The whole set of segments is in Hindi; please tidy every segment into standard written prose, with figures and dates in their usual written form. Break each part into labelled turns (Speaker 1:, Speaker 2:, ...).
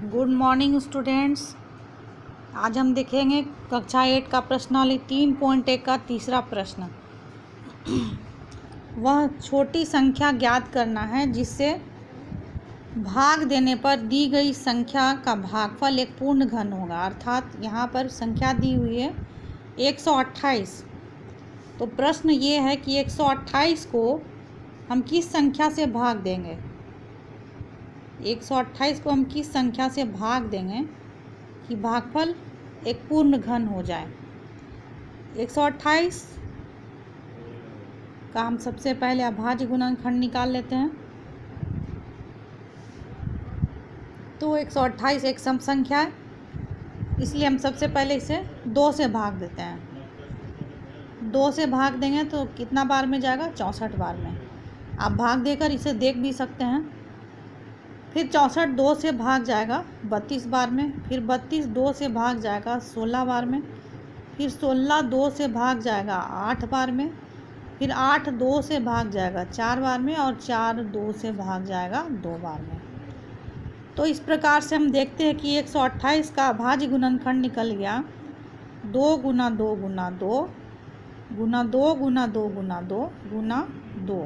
Speaker 1: Good morning students. आज हम देखेंगे कक्षा 8 का प्रश्नावली 3.1 का तीसरा प्रश्न। वह छोटी संख्या ज्ञात करना है जिससे भाग देने पर दी गई संख्या का भागफल एक पूर्ण घन होगा। अर्थात यहाँ पर संख्या दी हुई है 128। तो प्रश्न ये है कि 128 को हम किस संख्या से भाग देंगे। 128 को हम किस संख्या से भाग देंगे कि भागफल एक पूर्ण घन हो जाए। 128 का हम सबसे पहले अभाज्य गुणनखंड निकाल लेते हैं। तो 128 एक सम संख्या है, इसलिए हम सबसे पहले इसे 2 से भाग देते हैं। 2 से भाग देंगे तो कितना बार में जाएगा? 64 बार में। आप भाग देकर इसे देख भी सकते हैं। फिर 64 2 से भाग जाएगा 32 बार में। फिर 32 2 से भाग जाएगा 16 बार में। फिर 16 2 से भाग जाएगा 8 बार में। फिर 8 2 से भाग जाएगा 4 बार में। और 4 2 से भाग जाएगा 2 बार में। तो इस प्रकार से हम देखते हैं कि 128 का अभाज्य गुणनखंड निकल गया 2 गुना 2 गुना 2 गुना 2 गुना 2 गुना 2 गुना 2।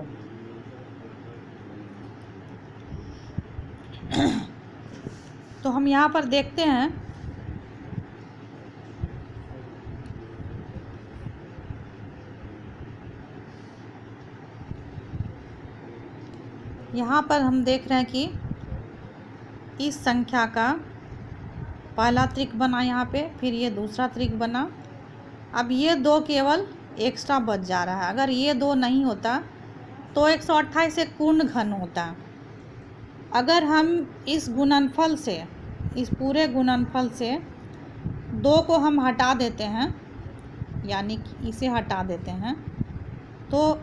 Speaker 1: तो हम यहाँ पर देखते हैं यहाँ पर हम देख रहे हैं कि इस संख्या का पहला त्रिक बना यहाँ पे, फिर ये दूसरा त्रिक बना। अब ये 2 केवल एक्स्ट्रा बच जा रहा है। अगर ये 2 नहीं होता तो 128 एक पूर्ण घन होता। अगर हम इस गुणनफल से, इस पूरे गुणनफल से 2 को हम हटा देते हैं, यानी कि इसे हटा देते हैं, तो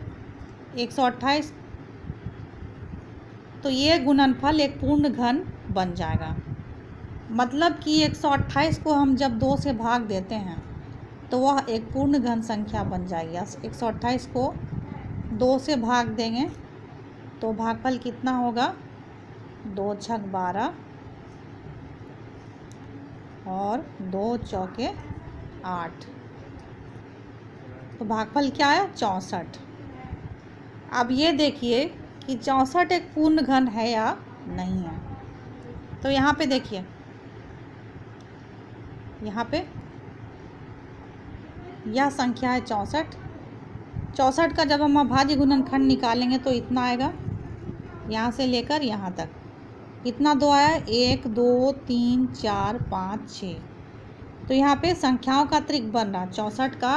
Speaker 1: 128, तो ये गुणनफल एक पूर्ण घन बन जाएगा। मतलब कि 128 को हम जब 2 से भाग देते हैं तो वह एक पूर्ण घन संख्या बन जाएगी। 128 को 2 से भाग देंगे तो भागफल कितना होगा? 2 छक 12 और 2 चौके 8। तो भागफल क्या है? 64। अब ये देखिए कि 64 एक पूर्ण घन है या नहीं है। तो यहाँ पे देखिए, यहाँ पे यह संख्या है 64। 64 का जब हम अभाज्य गुणनखंड निकालेंगे तो इतना आएगा, यहाँ से लेकर यहाँ तक। कितना 2 आया? 1 2 3 4 5 6। तो यहाँ पे संख्याओं का त्रिक बन रहा। 64 का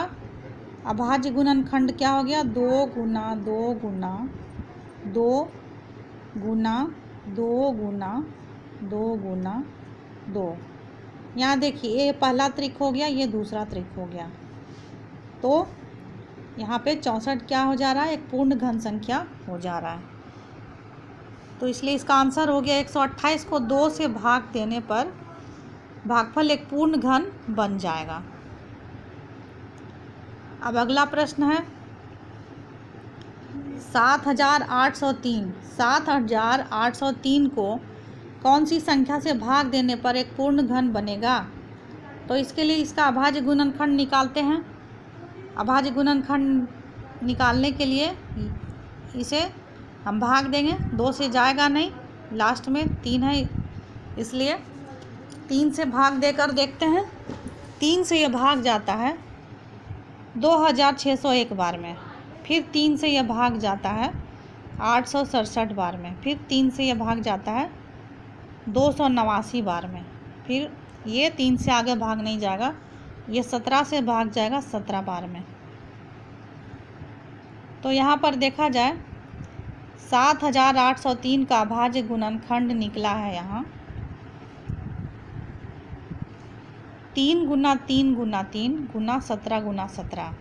Speaker 1: अभाज्य गुणनखंड क्या हो गया? 2 गुना 2 गुना 2 गुना 2 गुना 2 गुना 2। यहाँ देखिए, ये पहला त्रिक हो गया, ये दूसरा त्रिक हो गया। तो यहाँ पे 64 क्या हो जा रहा है? एक पूर्ण घन संख्या हो जा रहा है। तो इसलिए इसका आंसर हो गया 128 को 2 से भाग देने पर भागफल एक पूर्ण घन बन जाएगा। अब अगला प्रश्न है 7803। 7803 को कौन सी संख्या से भाग देने पर एक पूर्ण घन बनेगा? तो इसके लिए इसका अभाज्य गुणनखंड निकालते हैं। अभाज्य गुणनखंड निकालने के लिए इसे हम भाग देंगे। 2 से जाएगा नहीं, लास्ट में 3 है, इसलिए 3 से भाग देकर देखते हैं। 3 से यह भाग जाता है 2601 बार में। फिर 3 से यह भाग जाता है 867 बार में। फिर 3 से यह भाग जाता है 289 बार में। फिर ये 3 से आगे भाग नहीं जाएगा, ये 17 से भाग जाएगा 17 बार में। तो यहाँ पर देखा जाए 7803 का अभाज्य गुणनखंड निकला है यहाँ 3 गुना 3 गुना 3 गुना 17 गुना 17।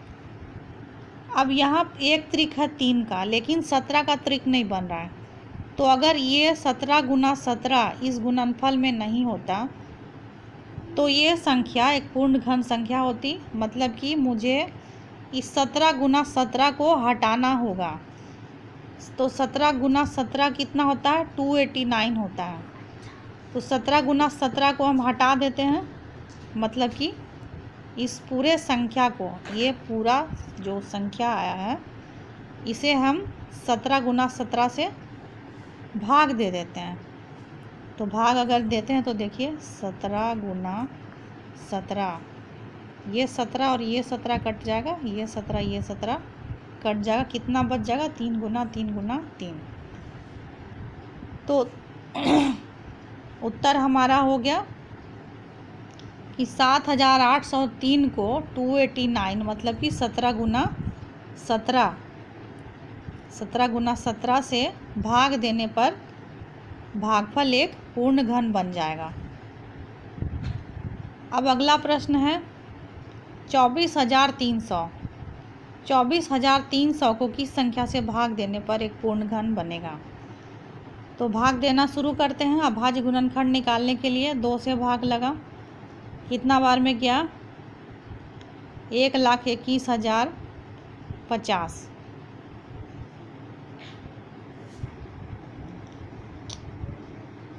Speaker 1: अब यहाँ एक त्रिक है 3 का, लेकिन 17 का त्रिक नहीं बन रहा है। तो अगर ये 17 गुना 17 इस गुणनफल में नहीं होता तो ये संख्या एक पूर्ण घन संख्या होती। मतलब कि मुझे इस 17 गुना 17 को हटाना होगा। तो 17 गुना 17 कितना होता है? 289 होता है। तो 17 गुना 17 को हम हटा देते हैं, मतलब कि इस पूरे संख्या को, ये पूरा जो संख्या आया है इसे हम 17 गुना 17 से भाग दे देते हैं। तो भाग अगर देते हैं तो देखिए 17 गुना 17, ये 17 और ये 17 कट जाएगा, ये 17 कट जाएगा, कितना बच जाएगा 3 गुना 3 गुना 3। तो उत्तर हमारा हो गया कि 7803 को 289 मतलब कि 17 गुना 17 से भाग देने पर भागफल एक पूर्ण घन बन जाएगा। अब अगला प्रश्न है 24,300। 24,300 को किस संख्या से भाग देने पर एक पूर्ण घन बनेगा? तो भाग देना शुरू करते हैं। अभाज्य गुणनखंड निकालने के लिए 2 से भाग लगा, कितना बार में किया? 1,21,050।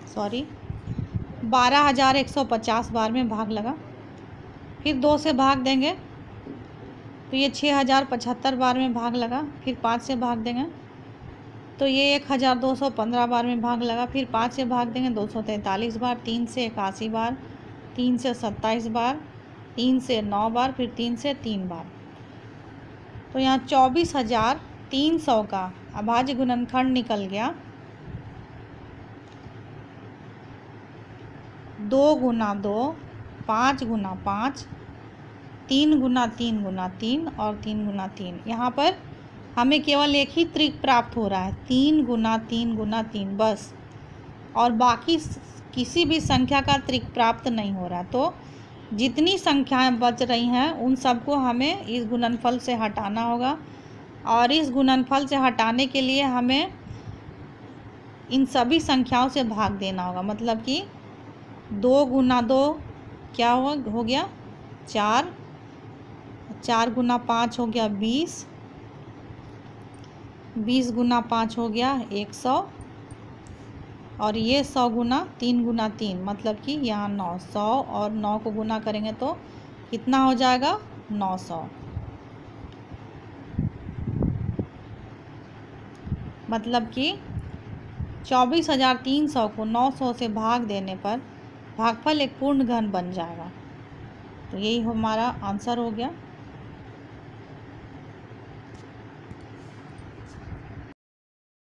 Speaker 1: सॉरी 12,150 बार में भाग लगा। फिर 2 से भाग देंगे तो ये 6,075 बार में भाग लगा। फिर 5 से भाग देंगे तो ये 1,215 बार में भाग लगा। फिर 5 से भाग देंगे 243 बार, 3 से 81 बार, 3 से 27 बार, 3 से 9 बार, फिर 3 से 3 बार। तो यहाँ 24,300 का अभाज्य गुणनखंड निकल गया 2 गुना 2, 5 गुना 5, 3 गुना 3 गुना 3 और 3 गुना 3। यहाँ पर हमें केवल एक ही त्रिक प्राप्त हो रहा है, 3 गुना 3 गुना 3 बस, और बाकी किसी भी संख्या का त्रिक प्राप्त नहीं हो रहा। तो जितनी संख्याएं बच रही हैं उन सबको हमें इस गुणनफल से हटाना होगा, और इस गुणनफल से हटाने के लिए हमें इन सभी संख्याओं से भाग देना होगा। मतलब कि 2 गुना 2 क्या हो गया 4, 4 गुना 5 हो गया 20, 20 गुना 5 हो गया 100, और ये 100 गुना 3 गुना 3 मतलब कि यहाँ 900, और 9 को गुना करेंगे तो कितना हो जाएगा 900। मतलब कि 24,300 को 900 से भाग देने पर भागफल एक पूर्ण घन बन जाएगा। तो यही हमारा आंसर हो गया।